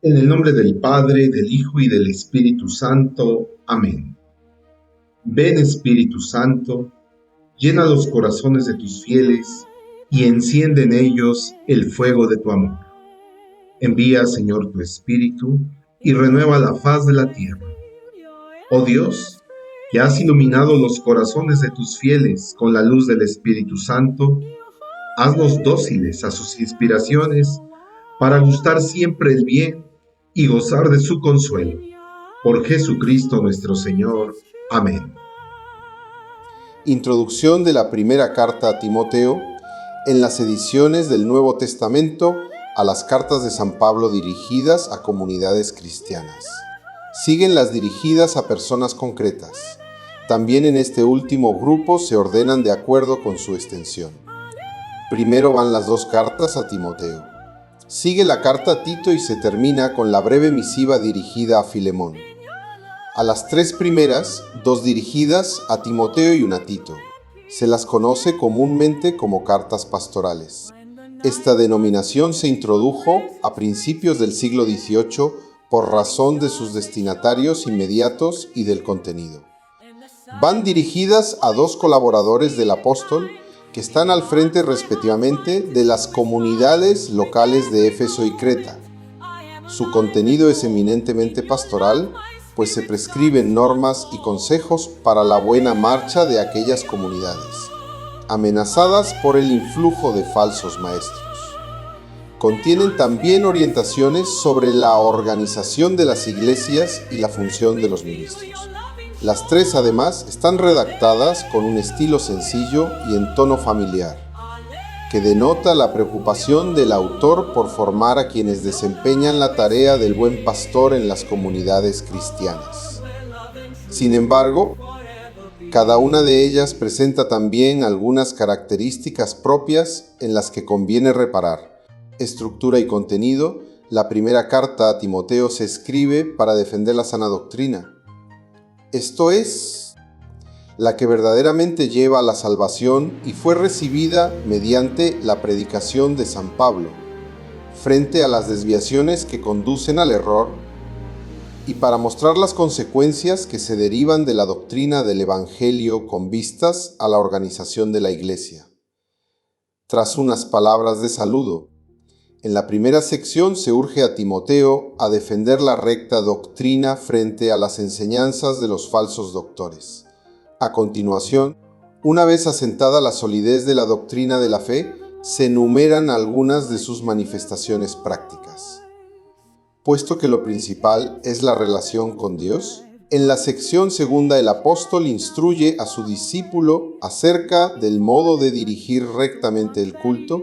En el nombre del Padre, del Hijo y del Espíritu Santo. Amén. Ven, Espíritu Santo, llena los corazones de tus fieles y enciende en ellos el fuego de tu amor. Envía, Señor, tu Espíritu y renueva la faz de la tierra. Oh Dios, que has iluminado los corazones de tus fieles con la luz del Espíritu Santo, haznos dóciles a sus inspiraciones para gustar siempre el bien y gozar de su consuelo. Por Jesucristo nuestro Señor. Amén. Introducción de la primera carta a Timoteo en las ediciones del Nuevo Testamento a las cartas de San Pablo dirigidas a comunidades cristianas. Siguen las dirigidas a personas concretas. También en este último grupo se ordenan de acuerdo con su extensión. Primero van las dos cartas a Timoteo. Sigue la carta a Tito y se termina con la breve misiva dirigida a Filemón. A las tres primeras, dos dirigidas a Timoteo y una a Tito. Se las conoce comúnmente como cartas pastorales. Esta denominación se introdujo a principios del siglo XVIII por razón de sus destinatarios inmediatos y del contenido. Van dirigidas a dos colaboradores del apóstol que están al frente respectivamente de las comunidades locales de Éfeso y Creta. Su contenido es eminentemente pastoral, pues se prescriben normas y consejos para la buena marcha de aquellas comunidades, amenazadas por el influjo de falsos maestros. Contienen también orientaciones sobre la organización de las iglesias y la función de los ministros. Las tres, además, están redactadas con un estilo sencillo y en tono familiar, que denota la preocupación del autor por formar a quienes desempeñan la tarea del buen pastor en las comunidades cristianas. Sin embargo, cada una de ellas presenta también algunas características propias en las que conviene reparar. Estructura y contenido. La primera carta a Timoteo se escribe para defender la sana doctrina. Esto es, la que verdaderamente lleva a la salvación y fue recibida mediante la predicación de San Pablo, frente a las desviaciones que conducen al error, y para mostrar las consecuencias que se derivan de la doctrina del Evangelio con vistas a la organización de la Iglesia. Tras unas palabras de saludo, en la primera sección se urge a Timoteo a defender la recta doctrina frente a las enseñanzas de los falsos doctores. A continuación, una vez asentada la solidez de la doctrina de la fe, se enumeran algunas de sus manifestaciones prácticas. Puesto que lo principal es la relación con Dios, en la sección segunda el apóstol instruye a su discípulo acerca del modo de dirigir rectamente el culto,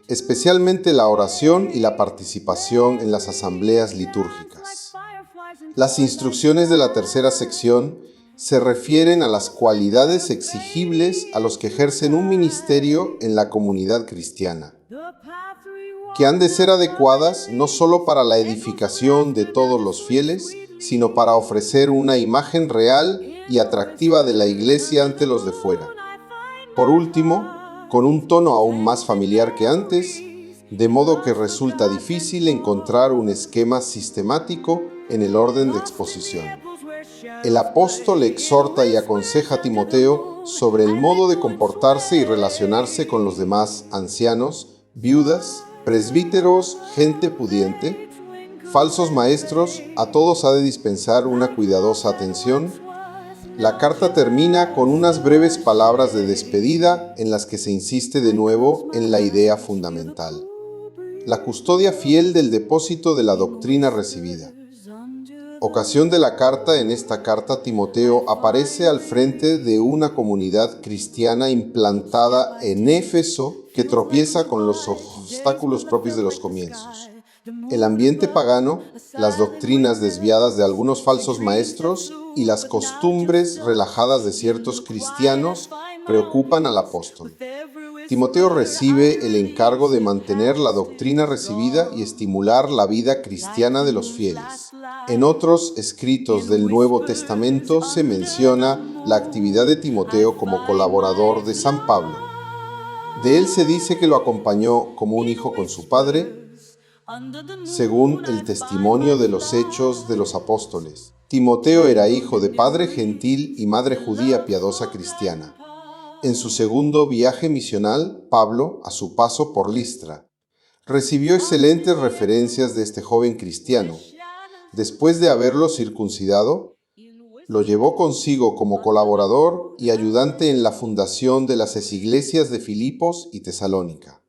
especialmente la oración y la participación en las asambleas litúrgicas. Las instrucciones de la tercera sección se refieren a las cualidades exigibles a los que ejercen un ministerio en la comunidad cristiana, que han de ser adecuadas no solo para la edificación de todos los fieles, sino para ofrecer una imagen real y atractiva de la Iglesia ante los de fuera. Por último, con un tono aún más familiar que antes, de modo que resulta difícil encontrar un esquema sistemático en el orden de exposición. El apóstol exhorta y aconseja a Timoteo sobre el modo de comportarse y relacionarse con los demás ancianos, viudas, presbíteros, gente pudiente, falsos maestros. A todos ha de dispensar una cuidadosa atención. La carta termina con unas breves palabras de despedida en las que se insiste de nuevo en la idea fundamental: la custodia fiel del depósito de la doctrina recibida. Ocasión de la carta. En esta carta, Timoteo aparece al frente de una comunidad cristiana implantada en Éfeso que tropieza con los obstáculos propios de los comienzos. El ambiente pagano, las doctrinas desviadas de algunos falsos maestros y las costumbres relajadas de ciertos cristianos preocupan al apóstol. Timoteo recibe el encargo de mantener la doctrina recibida y estimular la vida cristiana de los fieles. En otros escritos del Nuevo Testamento se menciona la actividad de Timoteo como colaborador de San Pablo. De él se dice que lo acompañó como un hijo con su padre, Según el testimonio de los Hechos de los Apóstoles, Timoteo era hijo de padre gentil y madre judía piadosa cristiana. En su segundo viaje misional, Pablo, a su paso por Listra, recibió excelentes referencias de este joven cristiano. Después de haberlo circuncidado, lo llevó consigo como colaborador y ayudante en la fundación de las iglesias de Filipos y Tesalónica.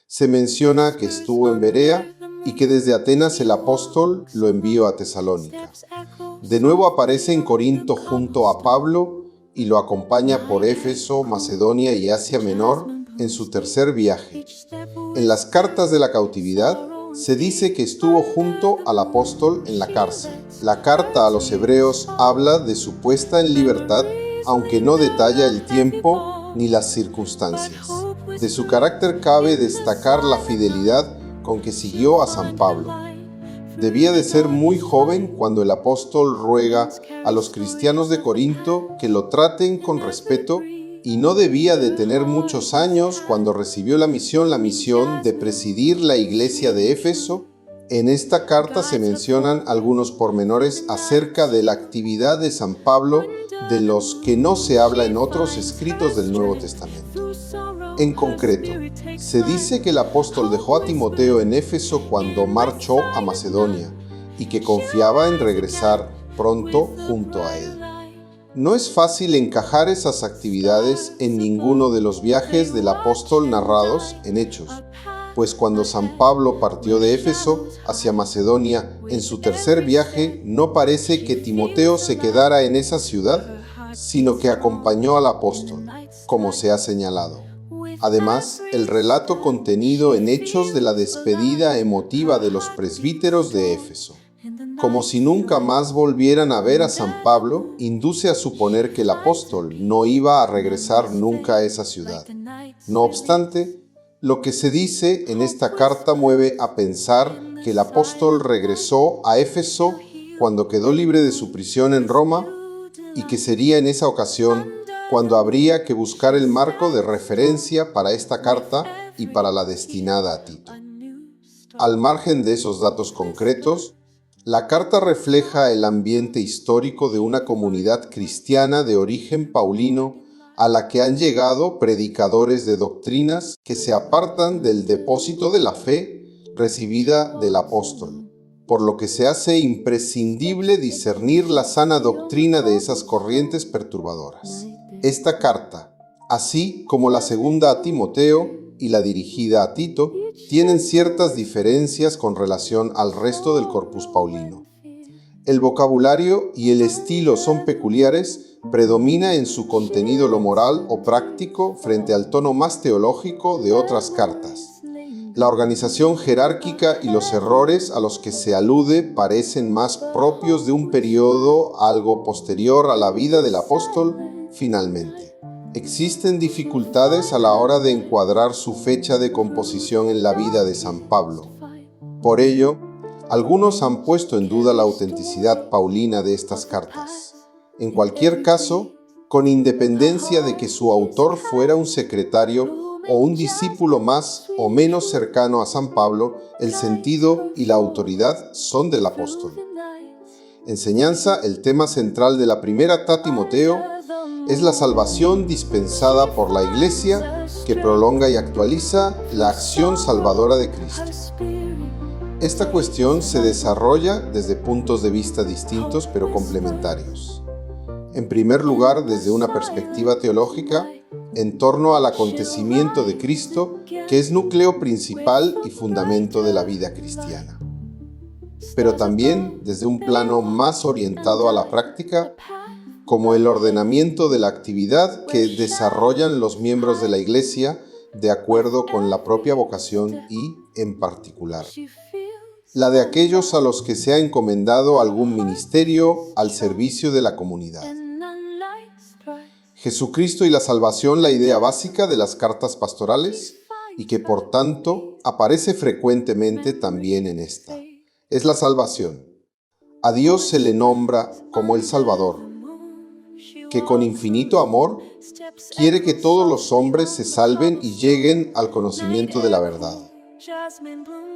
Se menciona que estuvo en Berea y que desde Atenas el apóstol lo envió a Tesalónica. De nuevo aparece en Corinto junto a Pablo y lo acompaña por Éfeso, Macedonia y Asia Menor en su tercer viaje. En las cartas de la cautividad se dice que estuvo junto al apóstol en la cárcel. La carta a los hebreos habla de su puesta en libertad, aunque no detalla el tiempo ni las circunstancias. De su carácter cabe destacar la fidelidad con que siguió a San Pablo. Debía de ser muy joven cuando el apóstol ruega a los cristianos de Corinto que lo traten con respeto, y no debía de tener muchos años cuando recibió la misión de presidir la iglesia de Éfeso. En esta carta se mencionan algunos pormenores acerca de la actividad de San Pablo de los que no se habla en otros escritos del Nuevo Testamento. En concreto, se dice que el apóstol dejó a Timoteo en Éfeso cuando marchó a Macedonia y que confiaba en regresar pronto junto a él. No es fácil encajar esas actividades en ninguno de los viajes del apóstol narrados en Hechos, pues cuando San Pablo partió de Éfeso hacia Macedonia en su tercer viaje, no parece que Timoteo se quedara en esa ciudad, sino que acompañó al apóstol, como se ha señalado. Además, el relato contenido en Hechos de la despedida emotiva de los presbíteros de Éfeso, como si nunca más volvieran a ver a San Pablo, induce a suponer que el apóstol no iba a regresar nunca a esa ciudad. No obstante, lo que se dice en esta carta mueve a pensar que el apóstol regresó a Éfeso cuando quedó libre de su prisión en Roma, y que sería en esa ocasión cuando habría que buscar el marco de referencia para esta carta y para la destinada a Tito. Al margen de esos datos concretos, la carta refleja el ambiente histórico de una comunidad cristiana de origen paulino a la que han llegado predicadores de doctrinas que se apartan del depósito de la fe recibida del apóstol, por lo que se hace imprescindible discernir la sana doctrina de esas corrientes perturbadoras. Esta carta, así como la segunda a Timoteo y la dirigida a Tito, tienen ciertas diferencias con relación al resto del corpus paulino. El vocabulario y el estilo son peculiares, predomina en su contenido lo moral o práctico frente al tono más teológico de otras cartas. La organización jerárquica y los errores a los que se alude parecen más propios de un periodo algo posterior a la vida del apóstol. Finalmente, existen dificultades a la hora de encuadrar su fecha de composición en la vida de San Pablo. Por ello, algunos han puesto en duda la autenticidad paulina de estas cartas. En cualquier caso, con independencia de que su autor fuera un secretario o un discípulo más o menos cercano a San Pablo, el sentido y la autoridad son del apóstol. Enseñanza: el tema central de la primera a Timoteo es la salvación dispensada por la Iglesia, que prolonga y actualiza la acción salvadora de Cristo. Esta cuestión se desarrolla desde puntos de vista distintos pero complementarios. En primer lugar, desde una perspectiva teológica, en torno al acontecimiento de Cristo, que es núcleo principal y fundamento de la vida cristiana. Pero también desde un plano más orientado a la práctica, como el ordenamiento de la actividad que desarrollan los miembros de la Iglesia de acuerdo con la propia vocación y, en particular, la de aquellos a los que se ha encomendado algún ministerio al servicio de la comunidad. Jesucristo y la salvación, la idea básica de las cartas pastorales, y que por tanto aparece frecuentemente también en esta. Es la salvación. A Dios se le nombra como el Salvador, que con infinito amor quiere que todos los hombres se salven y lleguen al conocimiento de la verdad.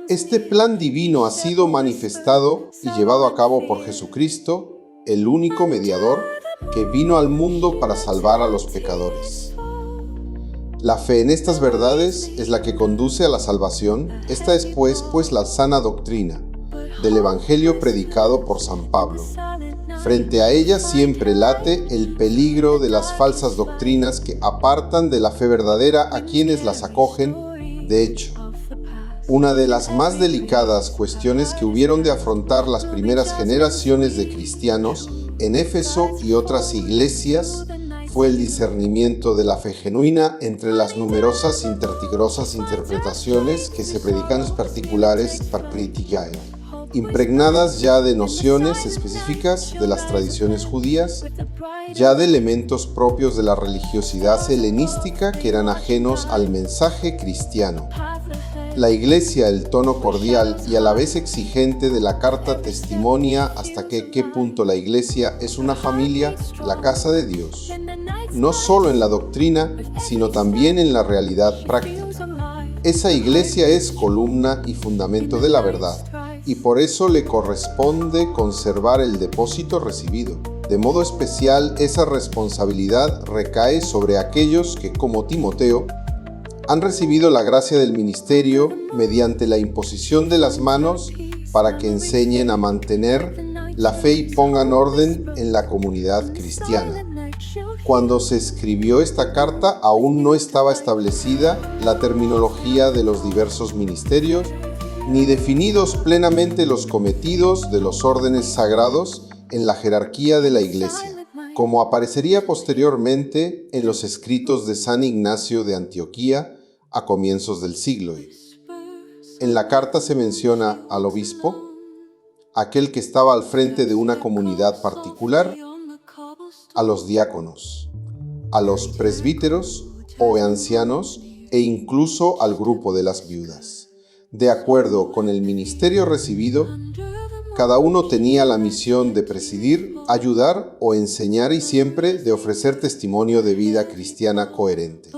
Este plan divino ha sido manifestado y llevado a cabo por Jesucristo, el único mediador que vino al mundo para salvar a los pecadores. La fe en estas verdades es la que conduce a la salvación. Esta es pues la sana doctrina del Evangelio predicado por San Pablo. Frente a ella siempre late el peligro de las falsas doctrinas que apartan de la fe verdadera a quienes las acogen. De hecho, una de las más delicadas cuestiones que hubieron de afrontar las primeras generaciones de cristianos en Éfeso y otras iglesias fue el discernimiento de la fe genuina entre las numerosas y grosas interpretaciones que se predican en particulares per pritigae, impregnadas ya de nociones específicas de las tradiciones judías, ya de elementos propios de la religiosidad helenística que eran ajenos al mensaje cristiano. La Iglesia, el tono cordial y a la vez exigente de la carta testimonia hasta qué punto la Iglesia es una familia, la casa de Dios, no solo en la doctrina, sino también en la realidad práctica. Esa Iglesia es columna y fundamento de la verdad, y por eso le corresponde conservar el depósito recibido. De modo especial, esa responsabilidad recae sobre aquellos que, como Timoteo, han recibido la gracia del ministerio mediante la imposición de las manos para que enseñen a mantener la fe y pongan orden en la comunidad cristiana. Cuando se escribió esta carta aún no estaba establecida la terminología de los diversos ministerios, ni definidos plenamente los cometidos de los órdenes sagrados en la jerarquía de la Iglesia, como aparecería posteriormente en los escritos de San Ignacio de Antioquía a comienzos del siglo. En la carta se menciona al obispo, aquel que estaba al frente de una comunidad particular, a los diáconos, a los presbíteros o ancianos e incluso al grupo de las viudas. De acuerdo con el ministerio recibido, cada uno tenía la misión de presidir, ayudar o enseñar y siempre de ofrecer testimonio de vida cristiana coherente.